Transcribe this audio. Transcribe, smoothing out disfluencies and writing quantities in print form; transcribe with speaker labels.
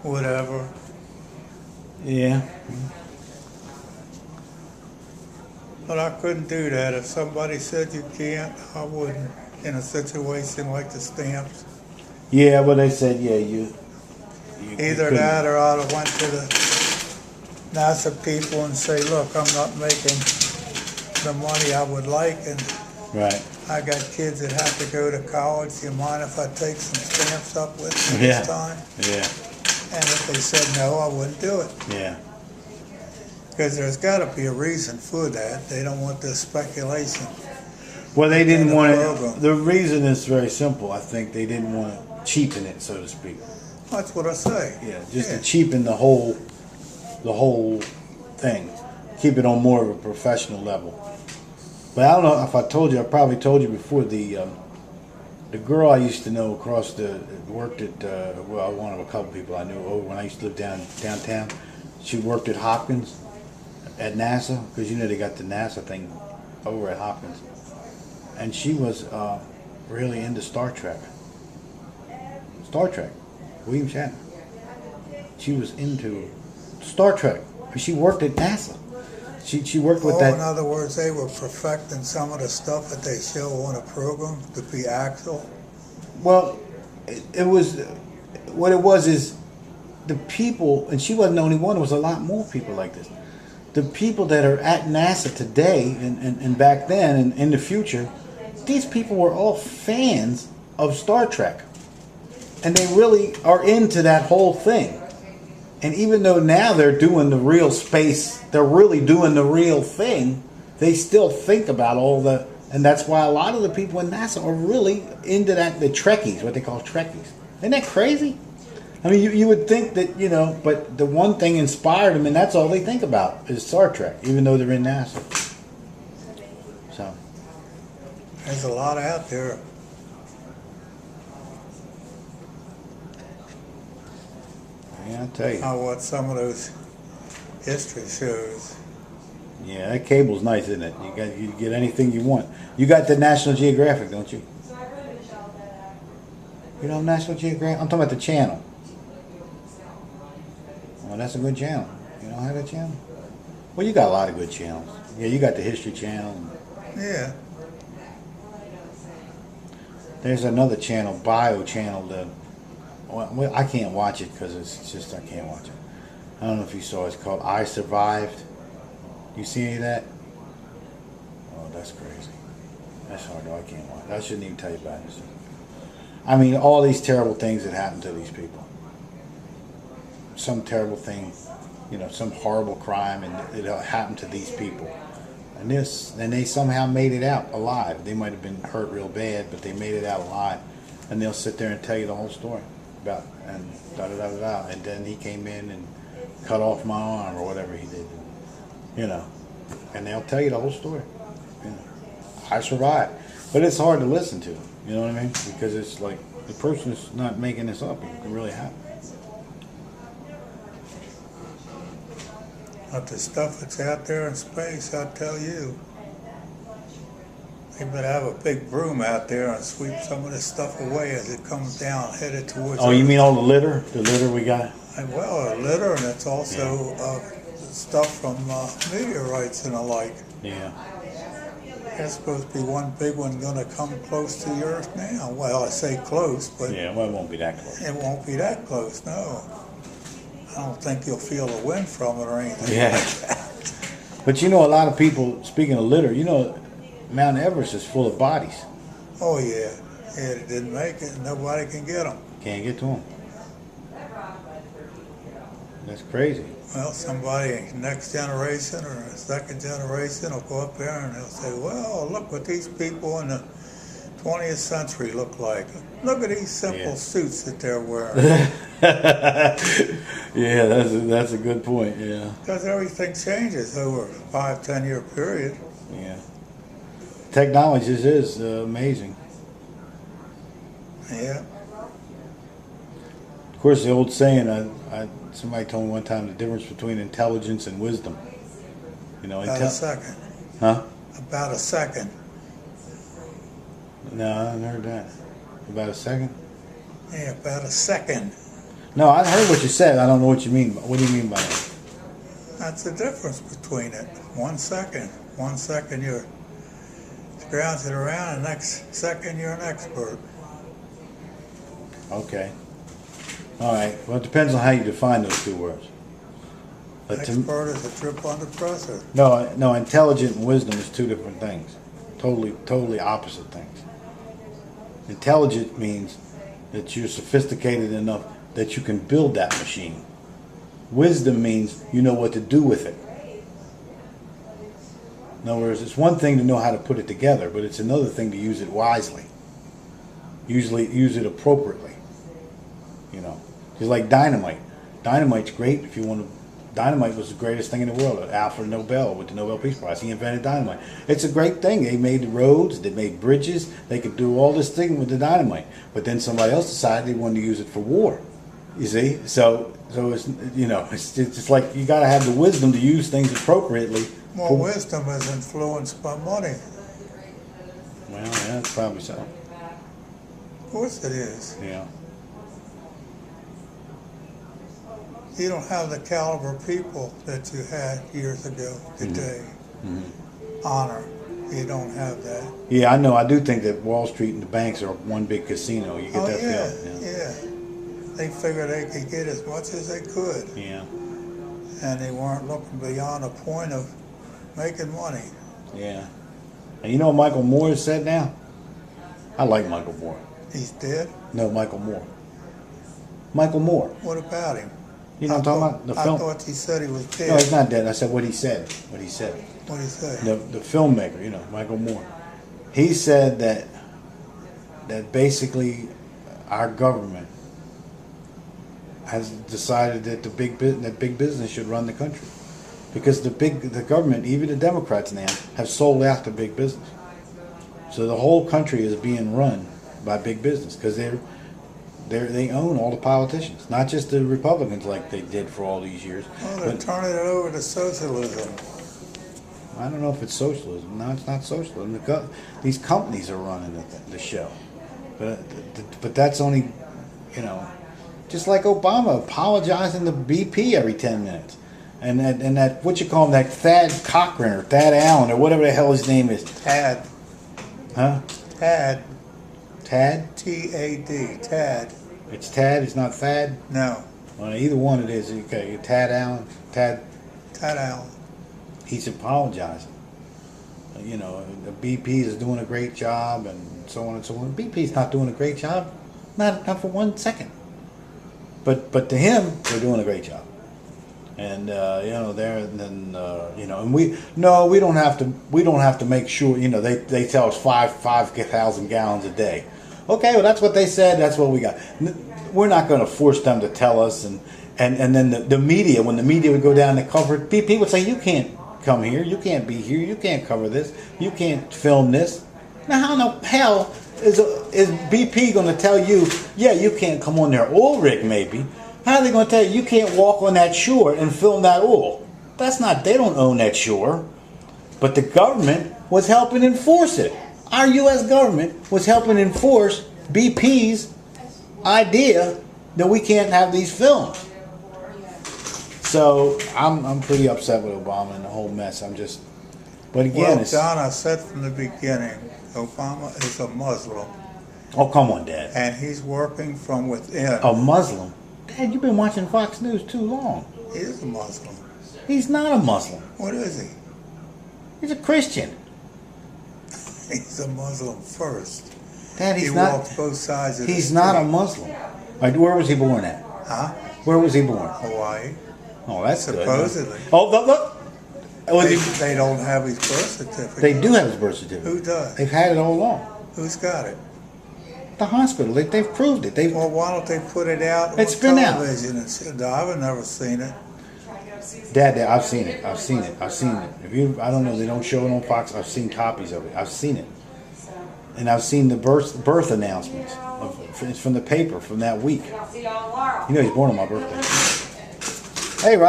Speaker 1: whatever.
Speaker 2: Yeah.
Speaker 1: But I couldn't do that. If somebody said you can't, I wouldn't. In a situation like the stamps,
Speaker 2: Yeah, well, they said, yeah, you
Speaker 1: either
Speaker 2: couldn't.
Speaker 1: that or I'd have went to the NASA people and say, look, I'm not making the money I would like, and
Speaker 2: Right.
Speaker 1: I got kids that have to go to college. Do you mind if I take some stamps up with me
Speaker 2: Yeah.
Speaker 1: this time?
Speaker 2: Yeah.
Speaker 1: And if they said no, I wouldn't do it.
Speaker 2: Yeah.
Speaker 1: Because there's got to be a reason for that. They don't want this speculation.
Speaker 2: Well, they didn't
Speaker 1: And the
Speaker 2: want
Speaker 1: program.
Speaker 2: it. The reason is very simple. I think they didn't want to cheapen it, so to speak.
Speaker 1: That's what I say.
Speaker 2: Yeah, just
Speaker 1: Yeah.
Speaker 2: to cheapen the whole thing, keep it on more of a professional level. But I don't know if I told you. I probably told you before. The girl I used to know across the worked at well, one of a couple people I knew over when I used to live downtown. She worked at Hopkins at NASA because you know they got the NASA thing over at Hopkins, and she was really into Star Trek. Star Trek, William Shatner. She was into Star Trek. She worked at NASA. She worked with
Speaker 1: Oh,
Speaker 2: that.
Speaker 1: in other words, they were perfecting some of the stuff that they show on a program to be actual.
Speaker 2: Well, it was what it was is the people, and she wasn't the only one. There was a lot more people like this. The people that are at NASA today and back then and in the future, these people were all fans of Star Trek, and they really are into that whole thing. And even though now they're doing the real space, they're really doing the real thing, they still think about all the, and that's why a lot of the people in NASA are really into that, the Trekkies, what they call Trekkies. Isn't that crazy? I mean, you would think that, but the one thing inspired them, and that's all they think about is Star Trek, even though they're in NASA. So,
Speaker 1: There's a lot out there.
Speaker 2: yeah, I'll tell you.
Speaker 1: I watch some of those history shows.
Speaker 2: Yeah, that cable's nice, isn't it? You get anything you want. You got the National Geographic, don't you? You don't have National Geographic? I'm talking about the channel. Well, that's a good channel. You don't have that channel? Well, you got a lot of good channels. Yeah, you got the History Channel.
Speaker 1: Yeah.
Speaker 2: There's another channel, Bio Channel. Well, I can't watch it because it's just I can't watch it. I don't know if you saw it. It's called I Survived. You see any of that? Oh, that's crazy. That's hard. I can't watch it. I shouldn't even tell you about it. I mean, all these terrible things that happen to these people. Some terrible thing, some horrible crime, and it happened to these people. And they somehow made it out alive. They might have been hurt real bad, but they made it out alive. And they'll sit there and tell you the whole story about and da da da da da. And then he came in and cut off my arm or whatever he did. And they'll tell you the whole story. I survived, but it's hard to listen to. You know what I mean? Because it's like the person is not making this up. It can really happen.
Speaker 1: But the stuff that's out there in space, I tell you, they better have a big broom out there and sweep some of this stuff away as it comes down, headed towards.
Speaker 2: Oh, you mean all the litter? The litter we got?
Speaker 1: Well, a litter, and it's also stuff from meteorites and the like.
Speaker 2: Yeah.
Speaker 1: There's supposed to be one big one going to come close to the Earth now. Well, I say close, but
Speaker 2: Yeah, well, it won't be that close.
Speaker 1: it won't be that close, no. I don't think you'll feel the wind from it or anything
Speaker 2: Yeah.
Speaker 1: like that.
Speaker 2: But a lot of people, speaking of litter, Mount Everest is full of bodies.
Speaker 1: Oh, yeah. Yeah, they didn't make it. Nobody can get them.
Speaker 2: Can't get to them. That's crazy.
Speaker 1: Well, somebody next generation or second generation will go up there and they'll say, well, look what these people in the 20th century look like. Look at these simple suits that they're wearing.
Speaker 2: Yeah, that's a good point. Yeah.
Speaker 1: Because everything changes over a 5-10 year period.
Speaker 2: Yeah. Technology is amazing.
Speaker 1: Yeah.
Speaker 2: Of course, the old saying, somebody told me one time the difference between intelligence and wisdom.
Speaker 1: About a second.
Speaker 2: Huh?
Speaker 1: About a second.
Speaker 2: No, I haven't heard that. About a second?
Speaker 1: Yeah, about a second.
Speaker 2: No, I heard what you said. I don't know what you mean. What do you mean by that?
Speaker 1: That's the difference between it. 1 second. 1 second you're scrounging around, and next second you're an expert.
Speaker 2: Okay. All right. Well, it depends on how you define those two words. But
Speaker 1: Expert is a trip under pressure.
Speaker 2: no, intelligent and wisdom is two different things. Totally opposite things. Intelligent means that you're sophisticated enough that you can build that machine. Wisdom means you know what to do with it. In other words, it's one thing to know how to put it together, but it's another thing to use it wisely. Usually use it appropriately. You know, it's like dynamite. Dynamite's great if you want to. Dynamite was the greatest thing in the world. Alfred Nobel with the Nobel Peace Prize. He invented dynamite. It's a great thing. They made the roads. They made bridges. They could do all this thing with the dynamite. But then somebody else decided they wanted to use it for war. You see? So it's, you know, it's just like you got to have the wisdom to use things appropriately.
Speaker 1: More wisdom is influenced by money.
Speaker 2: Well, yeah, that's probably so.
Speaker 1: Of course it is.
Speaker 2: Yeah.
Speaker 1: You don't have the caliber of people that you had years ago today. Honor. You don't have that.
Speaker 2: Yeah, I know. I do think that Wall Street and the banks are one big casino. You get that feeling.
Speaker 1: Yeah. They figured they could get as much as they could.
Speaker 2: Yeah.
Speaker 1: And they weren't looking beyond the point of making money.
Speaker 2: Yeah. And you know what Michael Moore has said now? I like Michael Moore.
Speaker 1: He's dead?
Speaker 2: No, Michael Moore. Michael Moore.
Speaker 1: What about him?
Speaker 2: You know what I'm talking about? The film.
Speaker 1: I thought he said he was dead.
Speaker 2: No, he's not dead. I said what he said. What he said.
Speaker 1: What did he say?
Speaker 2: The filmmaker, you know, Michael Moore. He said that basically our government has decided that big business should run the country, because the government, even the Democrats now, have sold out to big business. So the whole country is being run by big business because they own all the politicians, not just the Republicans like they did for all these years.
Speaker 1: Well, they're turning it over to socialism.
Speaker 2: I don't know if it's socialism. No, it's not socialism. These companies are running the show, but that's only, you know, just like Obama apologizing to BP every 10 minutes, and that what you call him, that Thad Cochran or Thad Allen or whatever the hell his name is.
Speaker 1: Tad.
Speaker 2: Huh?
Speaker 1: Tad.
Speaker 2: Tad?
Speaker 1: T-A-D. Tad.
Speaker 2: It's Tad. It's not Thad.
Speaker 1: No.
Speaker 2: Well, either one it is. Okay, Tad Allen. Tad
Speaker 1: Allen.
Speaker 2: He's apologizing. You know, the BP is doing a great job, and so on and so on. BP's not doing a great job, not for 1 second. But to him, they're doing a great job. And you know, you know, and we don't have to make sure. You know, they tell us 5,000 gallons a day. Okay, well that's what they said. That's what we got. We're not going to force them to tell us. And then the media, when the media would go down to cover it, BP would say, you can't come here, you can't be here, you can't cover this, you can't film this. Now how in the hell is BP going to tell you, yeah, you can't come on their oil rig maybe? How are they going to tell you can't walk on that shore and film that oil? That's not, they don't own that shore. But the government was helping enforce it. Our U.S. government was helping enforce BP's idea that we can't have these films. So I'm pretty upset with Obama and the whole mess. But again,
Speaker 1: well, John, I said from the beginning, Obama is a Muslim.
Speaker 2: Oh, come on, Dad.
Speaker 1: And he's working from within.
Speaker 2: A Muslim? Dad, you've been watching Fox News too long.
Speaker 1: He is a Muslim.
Speaker 2: He's not a Muslim.
Speaker 1: What is he?
Speaker 2: He's a Christian.
Speaker 1: He's a Muslim first.
Speaker 2: Dad,
Speaker 1: he walks both sides of the
Speaker 2: He's
Speaker 1: street.
Speaker 2: not a Muslim. Right, where was he born at?
Speaker 1: Huh?
Speaker 2: Where was he born?
Speaker 1: Hawaii.
Speaker 2: Oh, that's
Speaker 1: supposedly.
Speaker 2: Good. Oh, look.
Speaker 1: They don't have his birth certificate.
Speaker 2: They do have his birth certificate.
Speaker 1: Who does?
Speaker 2: They've had it all along.
Speaker 1: Who's got it?
Speaker 2: The hospital. They've proved it.
Speaker 1: Well, why don't they put it out on television? I've never seen it.
Speaker 2: Dad, I've seen it. I've seen it. I don't know. They don't show it on Fox. I've seen copies of it. I've seen it, and I've seen the birth announcements from the paper from that week. You know, he's born on my birthday. Hey, Rob.